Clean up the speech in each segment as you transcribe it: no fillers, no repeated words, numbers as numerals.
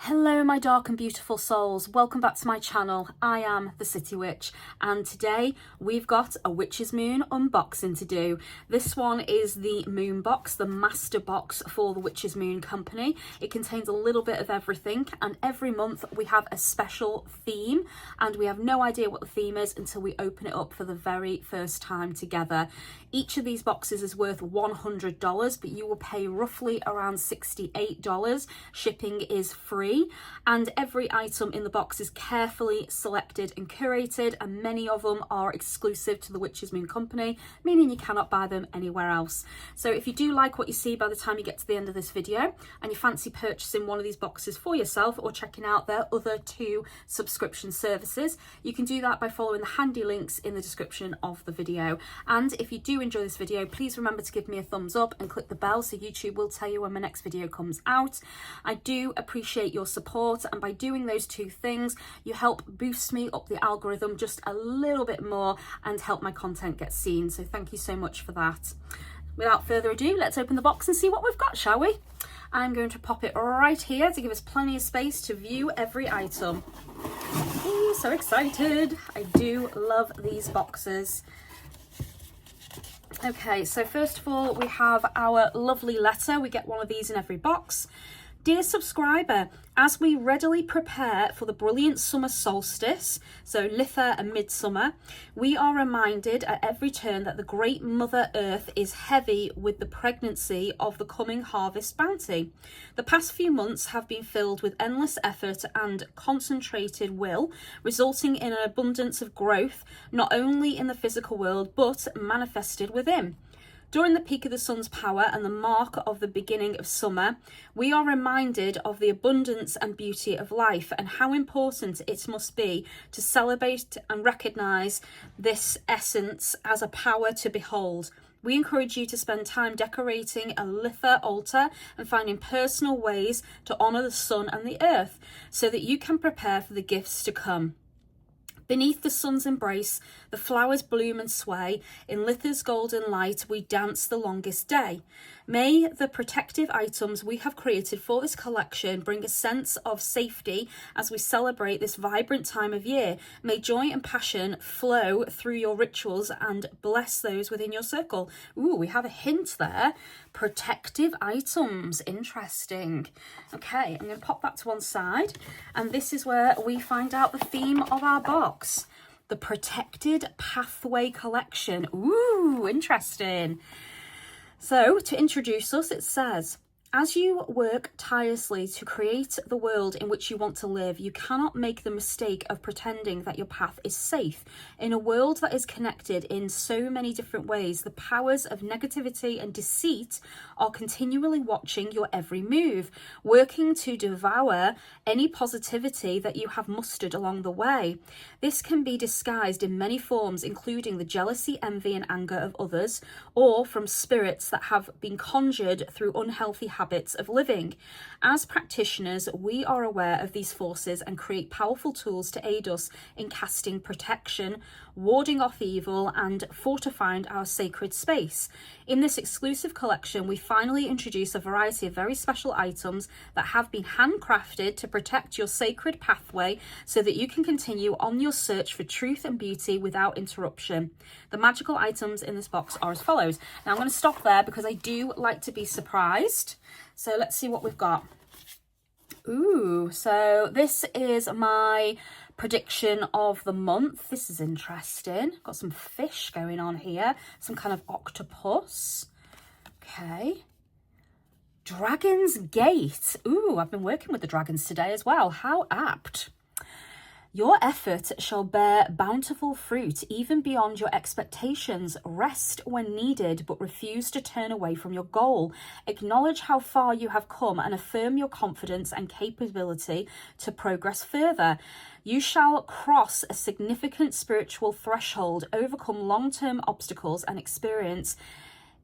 Hello my dark and beautiful souls, welcome back to my channel. I am the City Witch and today we've got a Witch's Moon unboxing to do. This one is the Moon Box, the master box for the Witch's Moon company. It contains a little bit of everything and every month we have a special theme and we have no idea what the theme is until we open it up for the very first time together. Each of these boxes is worth $100 but you will pay roughly around $68. Shipping is free. And every item in the box is carefully selected and curated, and many of them are exclusive to the Witch's Moon company, meaning you cannot buy them anywhere else. So if you do like what you see by the time you get to the end of this video and you fancy purchasing one of these boxes for yourself or checking out their other two subscription services, you can do that by following the handy links in the description of the video. And if you do enjoy this video, please remember to give me a thumbs up and click the bell so YouTube will tell you when my next video comes out. I do appreciate your support, and by doing those two things you help boost me up the algorithm just a little bit more and help my content get seen, so thank you so much for that. Without further ado, let's open the box and see what we've got, shall we? I'm going to pop it right here to give us plenty of space to view every item. Ooh, so excited. I do love these boxes. Okay, so first of all we have our lovely letter. We get one of these in every box. Dear subscriber, as we readily prepare for the brilliant summer solstice, so Litha and midsummer, we are reminded at every turn that the great Mother Earth is heavy with the pregnancy of the coming harvest bounty. The past few months have been filled with endless effort and concentrated will, resulting in an abundance of growth, not only in the physical world, but manifested within. During the peak of the sun's power and the mark of the beginning of summer, we are reminded of the abundance and beauty of life and how important it must be to celebrate and recognise this essence as a power to behold. We encourage you to spend time decorating a Litha altar and finding personal ways to honour the sun and the earth so that you can prepare for the gifts to come. Beneath the sun's embrace, the flowers bloom and sway. In Litha's golden light, we dance the longest day. May the protective items we have created for this collection bring a sense of safety as we celebrate this vibrant time of year. May joy and passion flow through your rituals and bless those within your circle. Ooh, we have a hint there. Protective items, interesting. Okay, I'm going to pop that to one side. And this is where we find out the theme of our box. The Protected Pathway Collection. Ooh, interesting. So, to introduce us, it says, as you work tirelessly to create the world in which you want to live, you cannot make the mistake of pretending that your path is safe. In a world that is connected in so many different ways, the powers of negativity and deceit are continually watching your every move, working to devour any positivity that you have mustered along the way. This can be disguised in many forms, including the jealousy, envy, and anger of others, or from spirits that have been conjured through unhealthy habits of living. As practitioners, we are aware of these forces and create powerful tools to aid us in casting protection, warding off evil, and fortifying our sacred space. In this exclusive collection, we finally introduce a variety of very special items that have been handcrafted to protect your sacred pathway so that you can continue on your search for truth and beauty without interruption. The magical items in this box are as follows. Now I'm going to stop there because I do like to be surprised. So let's see what we've got. Ooh, so this is my prediction of the month. This is interesting. Got some fish going on here, some kind of octopus. Okay. Dragon's Gate. Ooh, I've been working with the dragons today as well. How apt. Your effort shall bear bountiful fruit, even beyond your expectations. Rest when needed, but refuse to turn away from your goal. Acknowledge how far you have come and affirm your confidence and capability to progress further. You shall cross a significant spiritual threshold, overcome long-term obstacles, and experience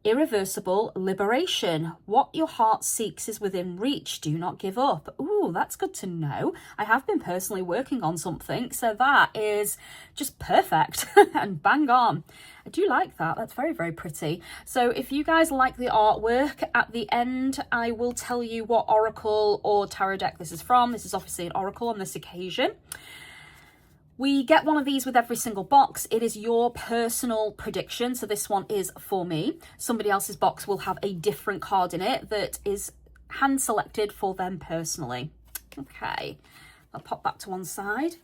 Irreversible liberation. What your heart seeks is within reach. Do not give up. Ooh, that's good to know. I have been personally working on something, so that is just perfect and bang on. I do like that. That's very, very pretty. So if you guys like the artwork, at the end, I will tell you what oracle or tarot deck this is from. This is obviously an oracle on this occasion. We get one of these with every single box. It is your personal prediction. So this one is for me. Somebody else's box will have a different card in it that is hand selected for them personally. Okay, I'll pop that to one side.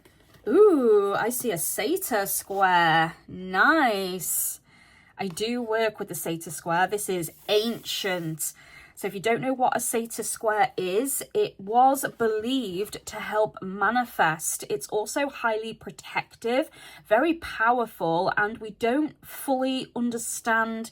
Ooh, I see a satyr square. Nice. I do work with the satyr square. This is ancient. So if you don't know what a satyr square is, it was believed to help manifest. It's also highly protective, very powerful, and we don't fully understand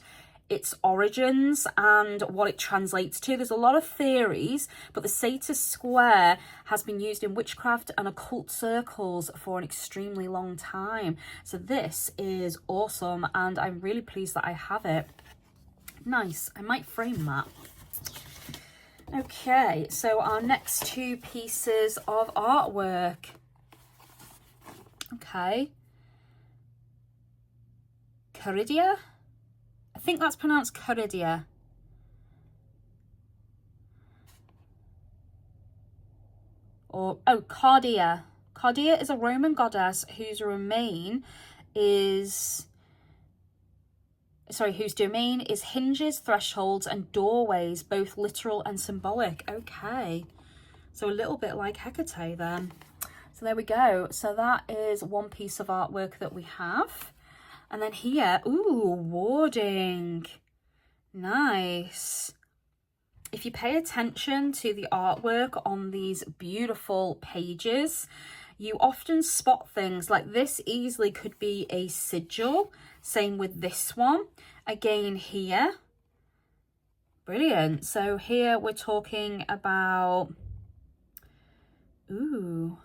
its origins and what it translates to. There's a lot of theories, but the satyr square has been used in witchcraft and occult circles for an extremely long time. So this is awesome, and I'm really pleased that I have it. Nice. I might frame that. Okay, so our next two pieces of artwork. Okay. Caridia? I think that's pronounced Caridia. Or, oh, Cardia. Cardia is a Roman goddess whose domain is hinges, thresholds, and doorways, both literal and symbolic. Okay, so a little bit like Hecate then. So there we go. So that is one piece of artwork that we have. And then here, ooh, warding. Nice. If you pay attention to the artwork on these beautiful pages, you often spot things like this easily could be a sigil. Same with this one. Again here. Brilliant. So here we're talking about, ooh,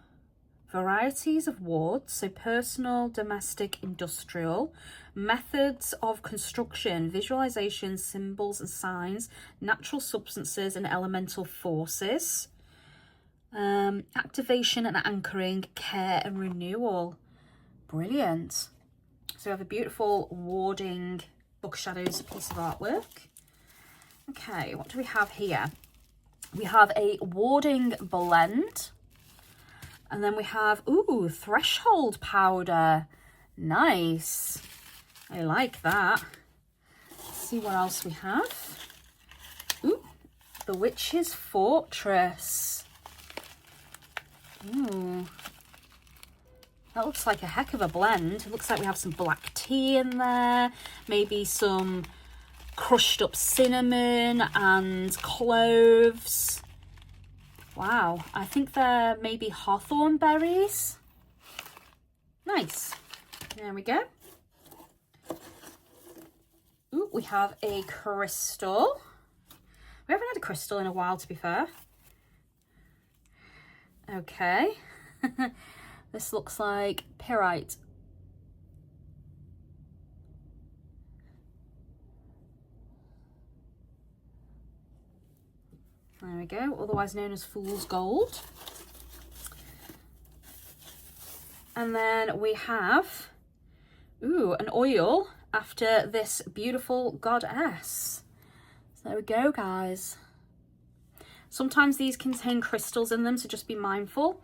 varieties of wards. So personal, domestic, industrial. Methods of construction, visualization, symbols and signs, natural substances and elemental forces. Activation and anchoring, care and renewal. Brilliant. So we have a beautiful warding book shadows piece of artwork. Okay, what do we have here? We have a warding blend. And then we have, ooh, threshold powder. Nice. I like that. Let's see what else we have. Ooh, the Witch's Fortress. Ooh. That looks like a heck of a blend. It looks like we have some black tea in there, maybe some crushed up cinnamon and cloves. Wow, I think they're maybe hawthorn berries. Nice. There we go. Ooh, we have a crystal. We haven't had a crystal in a while, to be fair. Okay. This looks like pyrite. There we go, otherwise known as fool's gold. And then we have, ooh, an oil after this beautiful goddess. So there we go, guys. Sometimes these contain crystals in them, so just be mindful.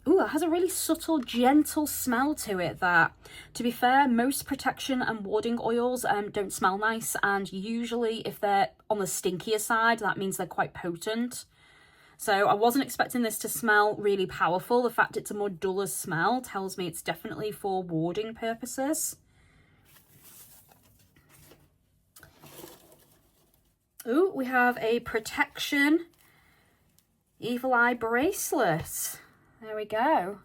Ooh, it has a really subtle, gentle smell to it that, to be fair, most protection and warding oils don't smell nice, and usually if they're on the stinkier side, that means they're quite potent. So I wasn't expecting this to smell really powerful. The fact it's a more duller smell tells me it's definitely for warding purposes. Ooh, we have a protection evil eye bracelet. There we go.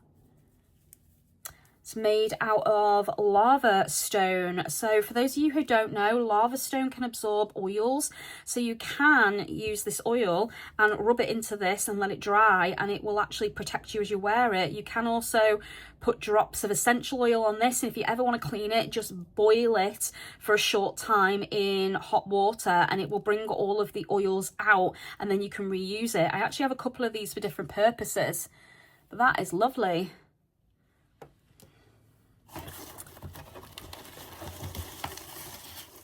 It's made out of lava stone. So for those of you who don't know, lava stone can absorb oils. So you can use this oil and rub it into this and let it dry, and it will actually protect you as you wear it. You can also put drops of essential oil on this, and if you ever want to clean it, just boil it for a short time in hot water and it will bring all of the oils out, and then you can reuse it. I actually have a couple of these for different purposes, but that is lovely.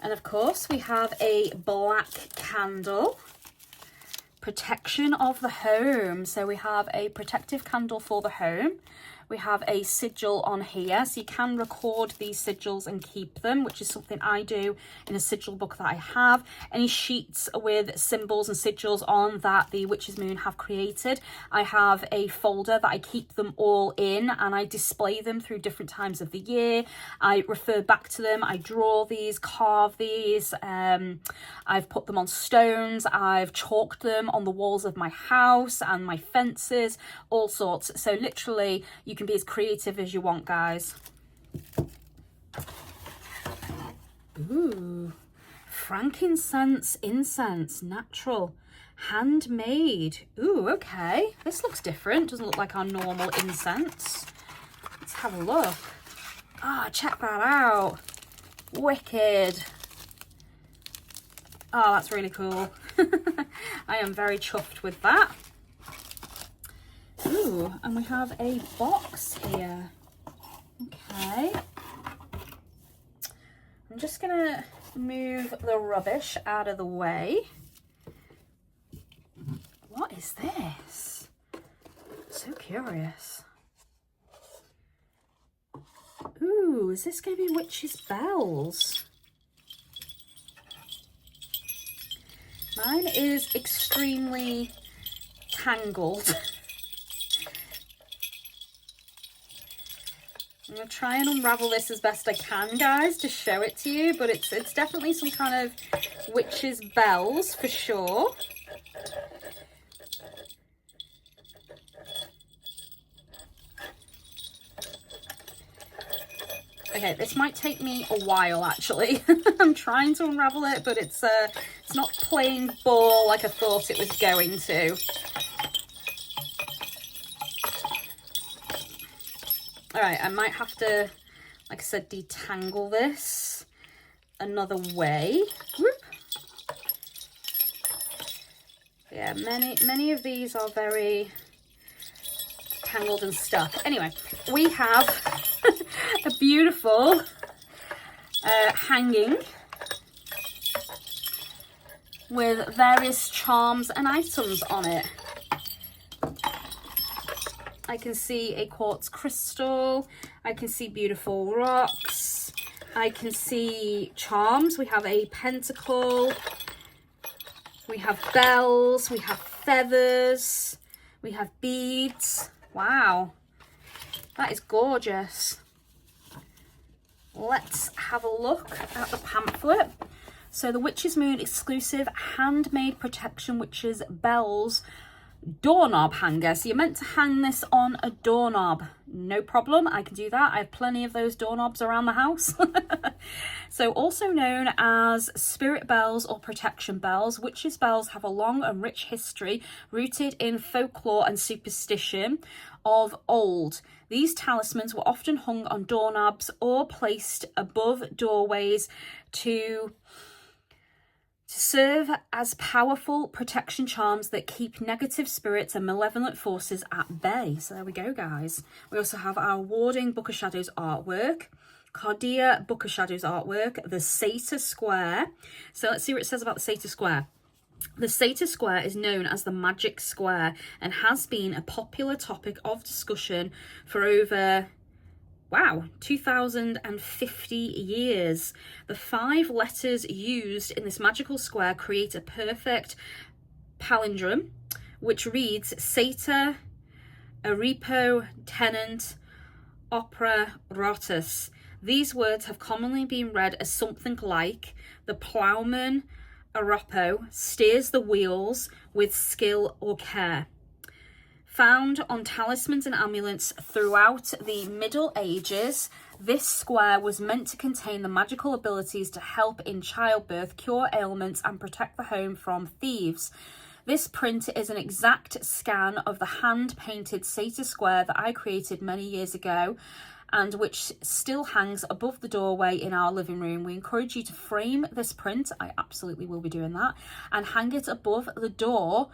And of course we have a black candle, protection of the home. So we have a protective candle for the home. We have a sigil on here, so you can record these sigils and keep them, which is something I do in a sigil book that I have. Any sheets with symbols and sigils on that the Witch's Moon have created, I have a folder that I keep them all in, and I display them through different times of the year. I refer back to them, I draw these, carve these, I've put them on stones, I've chalked them on the walls of my house and my fences, all sorts. So literally you can be as creative as you want, guys. Ooh, frankincense incense, natural, handmade. Ooh, okay, this looks different. Doesn't look like our normal incense. Let's have a look. Ah, check that out. Wicked. Oh, that's really cool. I am very chuffed with that. Ooh, and we have a box here. Okay. I'm just gonna move the rubbish out of the way. What is this? So curious. Ooh, is this gonna be witches' bells? Mine is extremely tangled. I'm going to try and unravel this as best I can, guys, to show it to you, but it's definitely some kind of witch's bells for sure. Okay, this might take me a while, actually. I'm trying to unravel it, but it's not playing ball like I thought it was going to. All right, I might have to, like I said, detangle this another way. Whoop. Yeah, many of these are very tangled and stuck. Anyway, we have a beautiful hanging with various charms and items on it. I can see a quartz crystal, I can see beautiful rocks, I can see charms. We have a pentacle, we have bells, we have feathers, we have beads. Wow, that is gorgeous. Let's have a look at the pamphlet. So the Witch's Moon exclusive handmade protection witches bells doorknob hanger. So you're meant to hang this on a doorknob. No problem, I can do that. I have plenty of those doorknobs around the house. So also known as spirit bells or protection bells, witches' bells have a long and rich history rooted in folklore and superstition of old. These talismans were often hung on doorknobs or placed above doorways to serve as powerful protection charms that keep negative spirits and malevolent forces at bay. So there we go, guys. We also have our Warding Book of Shadows artwork, Cardia Book of Shadows artwork, the Satyr Square. So let's see what it says about the Satyr Square. The Satyr Square is known as the Magic Square and has been a popular topic of discussion for over 2050 years. The 5 letters used in this magical square create a perfect palindrome, which reads Satyr, Aripo, Tenant, Opera, Rotus. These words have commonly been read as something like the ploughman, Arapo, steers the wheels with skill or care. Found on talismans and amulets throughout the Middle Ages, this square was meant to contain the magical abilities to help in childbirth, cure ailments, and protect the home from thieves. This print is an exact scan of the hand-painted satyr square that I created many years ago, and which still hangs above the doorway in our living room. We encourage you to frame this print, I absolutely will be doing that, and hang it above the door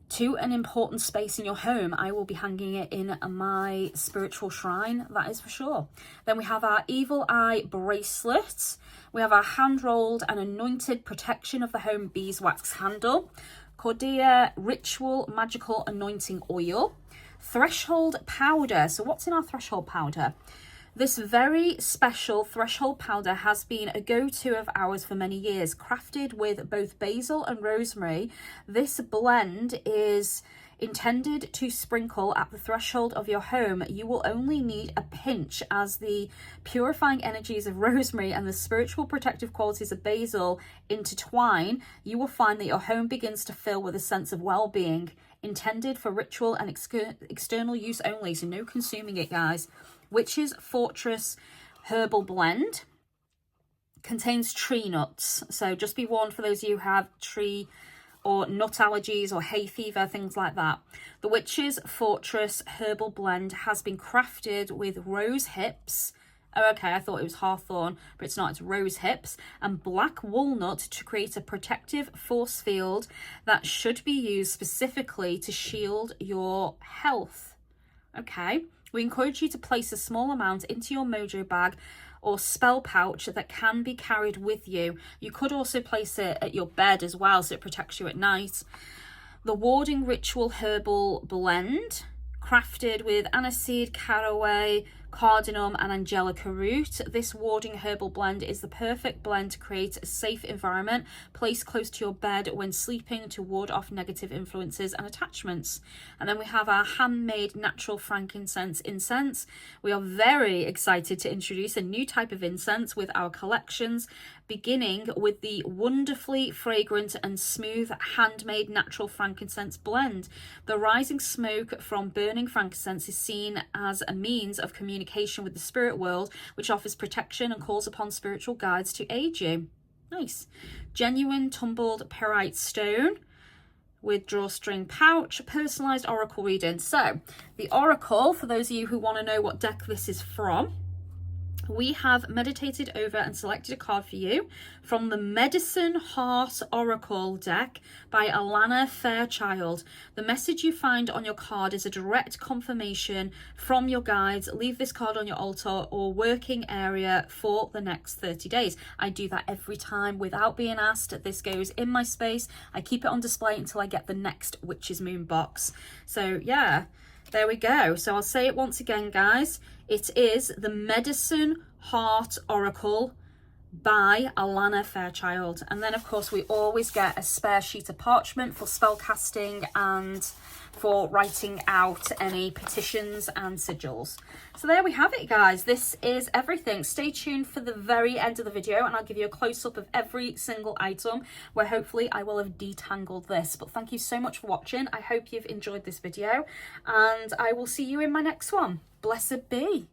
to an important space in your home. I will be hanging it in my spiritual shrine, that is for sure. Then we have our evil eye bracelets. We have our hand-rolled and anointed protection of the home beeswax candle, Cordia ritual magical anointing oil, threshold powder. So what's in our threshold powder? This very special threshold powder has been a go-to of ours for many years. Crafted with both basil and rosemary, this blend is intended to sprinkle at the threshold of your home. You will only need a pinch, as the purifying energies of rosemary and the spiritual protective qualities of basil intertwine. You will find that your home begins to fill with a sense of well-being. Intended for ritual and external use only, so no consuming it, guys. Witch's Fortress Herbal Blend contains tree nuts, so just be warned for those of you who have tree or nut allergies or hay fever, things like that. The Witch's Fortress Herbal Blend has been crafted with rose hips. Oh, okay, I thought it was hawthorn, but it's not. It's rose hips and black walnut to create a protective force field that should be used specifically to shield your health. Okay, we encourage you to place a small amount into your mojo bag or spell pouch that can be carried with you. You could also place it at your bed as well, so it protects you at night. The Warding Ritual Herbal Blend, crafted with aniseed, caraway, cardamom and angelica root. This warding herbal blend is the perfect blend to create a safe environment placed close to your bed when sleeping to ward off negative influences and attachments. And then we have our handmade natural frankincense incense. We are very excited to introduce a new type of incense with our collections, beginning with the wonderfully fragrant and smooth handmade natural frankincense blend. The rising smoke from burning frankincense is seen as a means of communication with the spirit world, which offers protection and calls upon spiritual guides to aid you. Nice. Genuine tumbled pyrite stone with drawstring pouch, personalised oracle reading. So the oracle, for those of you who want to know what deck this is from, we have meditated over and selected a card for you from the Medicine Heart Oracle deck by Alana Fairchild. The message you find on your card is a direct confirmation from your guides. Leave this card on your altar or working area for the next 30 days. I do that every time without being asked. This goes in my space. I keep it on display until I get the next Witch's Moon box. So yeah, there we go. So I'll say it once again, guys. It is the Medicine Heart Oracle by Alana Fairchild. And then, of course, we always get a spare sheet of parchment for spell casting and for writing out any petitions and sigils. So there we have it, guys. This is everything. Stay tuned for the very end of the video and I'll give you a close-up of every single item where hopefully I will have detangled this. But thank you so much for watching. I hope you've enjoyed this video and I will see you in my next one. Blessed be.